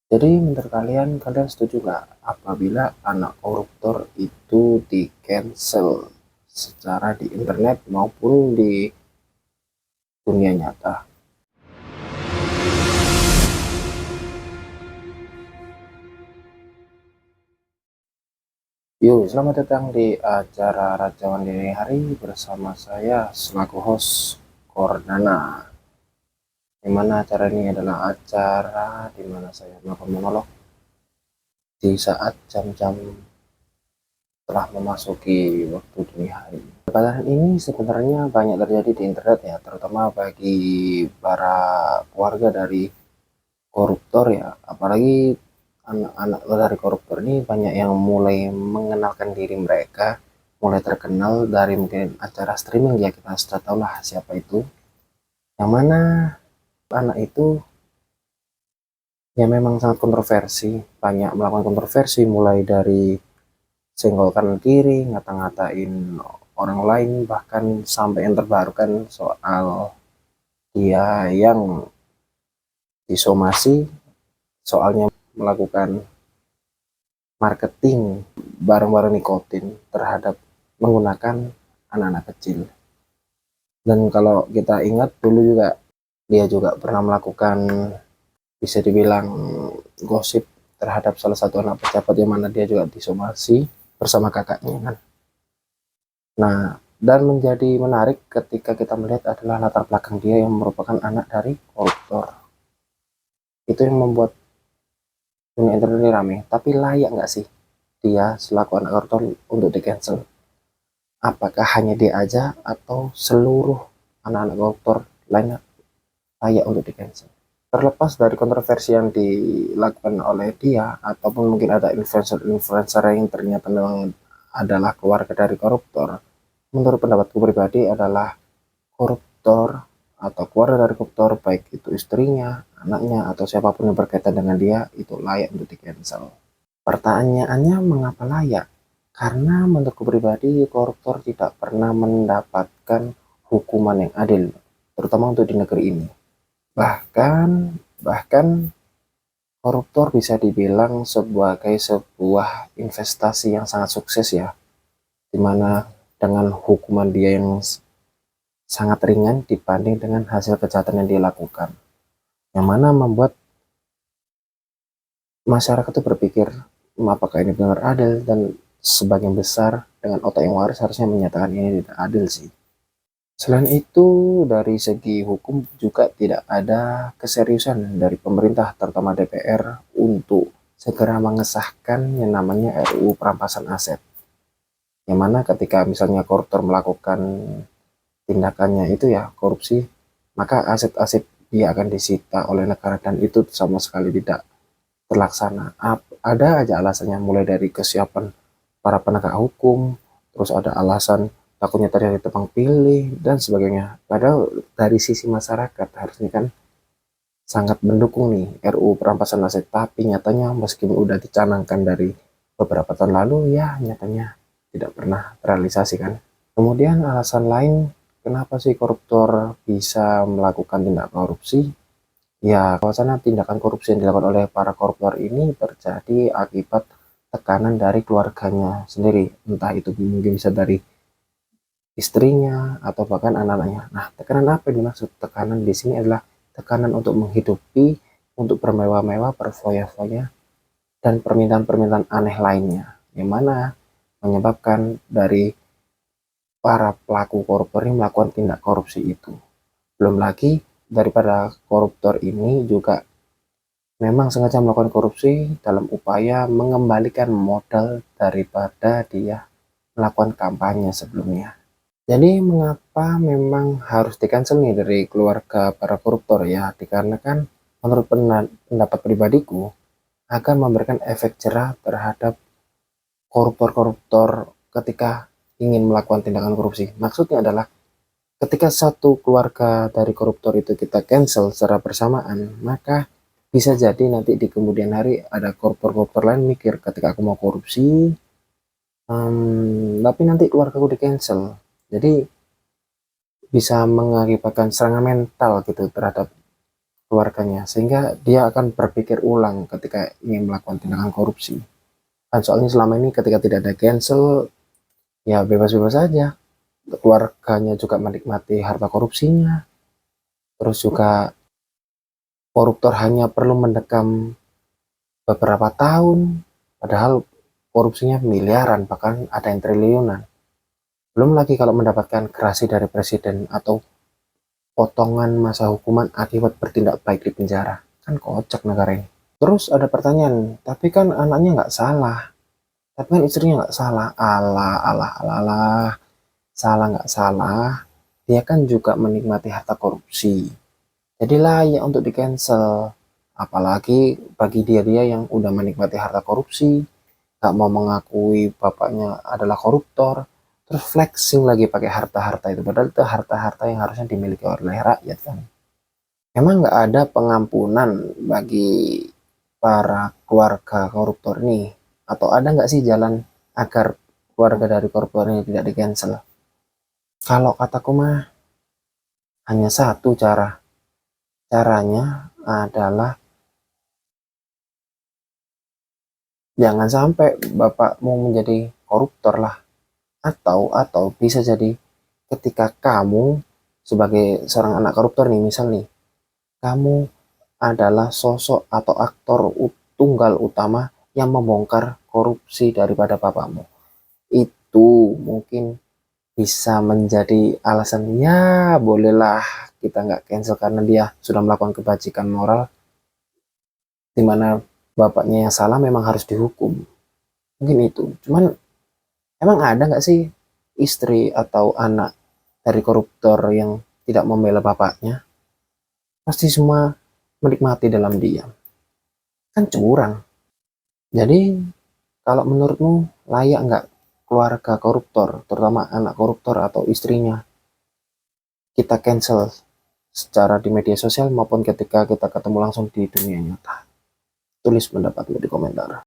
Jadi menurut kalian, kalian setuju nggak apabila anak koruptor itu di-cancel secara di internet maupun di dunia nyata? Yuk, selamat datang di acara Racawan Dini Hari bersama saya selaku host Kordana. Di mana acara ini adalah acara di mana saya melakukan monolog di saat jam-jam telah memasuki waktu dini hari. Permasalahan ini sebenarnya banyak terjadi di internet ya, terutama bagi para keluarga dari koruptor ya, apalagi anak-anak dari koruptor ini banyak yang mulai mengenalkan diri mereka, mulai terkenal dari mungkin acara streaming ya, kita sudah tahu lah siapa itu, yang mana anak itu ya memang sangat kontroversi, banyak melakukan kontroversi mulai dari senggol kanan kiri, ngata-ngatain orang lain, bahkan sampai yang terbaru kan soal dia yang disomasi, soalnya melakukan marketing barang-barang nikotin terhadap menggunakan anak-anak kecil. Dan kalau kita ingat dulu juga dia juga pernah melakukan bisa dibilang gosip terhadap salah satu anak pejabat yang mana dia juga disomasi bersama kakaknya kan. Nah, dan menjadi menarik ketika kita melihat adalah latar belakang dia yang merupakan anak dari koruptor. Itu yang membuat dunia internet ini rame. Tapi layak nggak sih dia selaku anak koruptor untuk di cancel? Apakah hanya dia aja atau seluruh anak-anak koruptor lainnya layak untuk di cancel? Terlepas dari kontroversi yang dilakukan oleh dia ataupun mungkin ada influencer-influencer yang ternyata memang adalah keluarga dari koruptor, menurut pendapatku pribadi adalah koruptor atau keluarga dari koruptor, baik itu istrinya, anaknya, atau siapapun yang berkaitan dengan dia, itu layak untuk di-cancel. Pertanyaannya, mengapa layak? Karena menurutku pribadi, koruptor tidak pernah mendapatkan hukuman yang adil, terutama untuk di negeri ini. Bahkan koruptor bisa dibilang sebagai sebuah investasi yang sangat sukses ya, dimana dengan hukuman dia yang sangat ringan dibanding dengan hasil kejahatan yang dia lakukan, yang mana membuat masyarakat itu berpikir apakah ini benar adil, dan sebagian besar dengan otak yang waras harusnya menyatakan ini tidak adil sih. Selain itu, dari segi hukum juga tidak ada keseriusan dari pemerintah, terutama DPR, untuk segera mengesahkan yang namanya RUU perampasan aset. Yang mana ketika misalnya koruptor melakukan tindakannya itu ya korupsi, maka aset-aset dia akan disita oleh negara dan itu sama sekali tidak terlaksana. Ada aja alasannya, mulai dari kesiapan para penegak hukum, terus ada alasan takutnya terjadi tebang pilih dan sebagainya. Padahal dari sisi masyarakat harusnya kan sangat mendukung nih RUU perampasan aset, tapi nyatanya meskipun udah dicanangkan dari beberapa tahun lalu ya nyatanya tidak pernah terrealisasi kan. Kemudian alasan lain kenapa sih koruptor bisa melakukan tindak korupsi? Ya, bahwasanya tindakan korupsi yang dilakukan oleh para koruptor ini terjadi akibat tekanan dari keluarganya sendiri, entah itu mungkin bisa dari istrinya atau bahkan anak-anaknya. Nah, tekanan apa yang dimaksud? Tekanan di sini adalah tekanan untuk menghidupi, untuk bermewah-mewah, berfoya-foya, dan permintaan-permintaan aneh lainnya, yang mana menyebabkan dari para pelaku koruptor ini melakukan tindak korupsi itu. Belum lagi daripada koruptor ini juga memang sengaja melakukan korupsi dalam upaya mengembalikan modal daripada dia melakukan kampanye sebelumnya. Jadi mengapa memang harus di-cancel nih dari keluarga para koruptor ya? Dikarenakan menurut pendapat pribadiku akan memberikan efek jerah terhadap koruptor-koruptor ketika ingin melakukan tindakan korupsi. Maksudnya adalah ketika satu keluarga dari koruptor itu kita cancel secara bersamaan, maka bisa jadi nanti di kemudian hari ada koruptor-koruptor lain mikir ketika aku mau korupsi, tapi nanti keluarga aku di cancel. Jadi bisa mengakibatkan serangan mental gitu terhadap keluarganya, sehingga dia akan berpikir ulang ketika ingin melakukan tindakan korupsi. Kan soalnya selama ini ketika tidak ada cancel, ya bebas-bebas saja. Keluarganya juga menikmati harta korupsinya. Terus juga koruptor hanya perlu mendekam beberapa tahun, padahal korupsinya miliaran, bahkan ada yang triliunan. Belum lagi kalau mendapatkan gerasi dari presiden atau potongan masa hukuman akibat bertindak baik di penjara. Kan kocak negara ini. Terus ada pertanyaan, tapi kan anaknya nggak salah, tapi kan istrinya nggak salah. Alah, alah, alah, alah. Salah nggak salah, dia kan juga menikmati harta korupsi. Jadi layak untuk di cancel. Apalagi bagi dia yang udah menikmati harta korupsi, nggak mau mengakui bapaknya adalah koruptor, terus flexing lagi pakai harta-harta itu. Padahal itu harta-harta yang harusnya dimiliki oleh rakyat kan. Emang nggak ada pengampunan bagi para keluarga koruptor ini? Atau ada nggak sih jalan agar keluarga dari koruptor ini tidak di cancel? Kalau kataku mah hanya satu cara. Caranya adalah jangan sampai bapakmu menjadi koruptor lah. Atau bisa jadi ketika kamu sebagai seorang anak koruptor nih, misal nih, kamu adalah sosok atau aktor tunggal utama yang membongkar korupsi daripada bapakmu. Itu mungkin bisa menjadi alasan, ya bolehlah kita nggak cancel karena dia sudah melakukan kebajikan moral, di mana bapaknya yang salah memang harus dihukum. Mungkin itu. Cuman emang ada nggak sih istri atau anak dari koruptor yang tidak membela bapaknya? Pasti semua menikmati dalam diam. Kan curang. Jadi kalau menurutmu layak nggak keluarga koruptor, terutama anak koruptor atau istrinya, kita cancel secara di media sosial maupun ketika kita ketemu langsung di dunia nyata? Tulis pendapatmu di komentar.